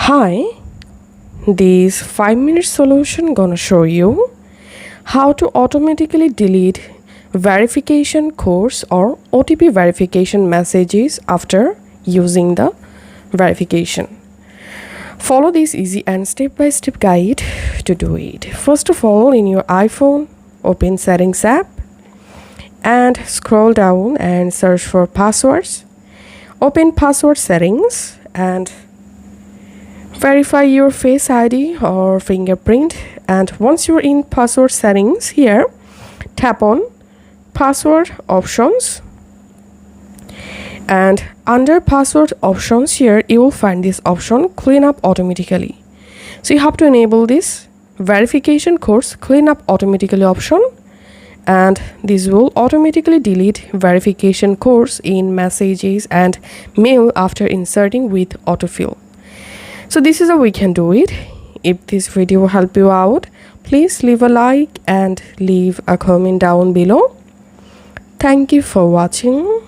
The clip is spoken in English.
Hi, this 5-minute solution gonna show you how to automatically delete verification codes or OTP verification messages after using the verification. Follow this easy and step-by-step guide to do it. First of all, in your iPhone, open Settings app and scroll down and search for passwords. Open password settings and verify your Face ID or fingerprint, and once you're in password settings here, tap on password options, and under password options here you will find this option clean up automatically. So you have to enable this verification codes clean up automatically option, and this will automatically delete verification codes in messages and mail after inserting with autofill. So this is how we can do it. If this video helped you out, please leave a like and leave a comment down below. Thank you for watching.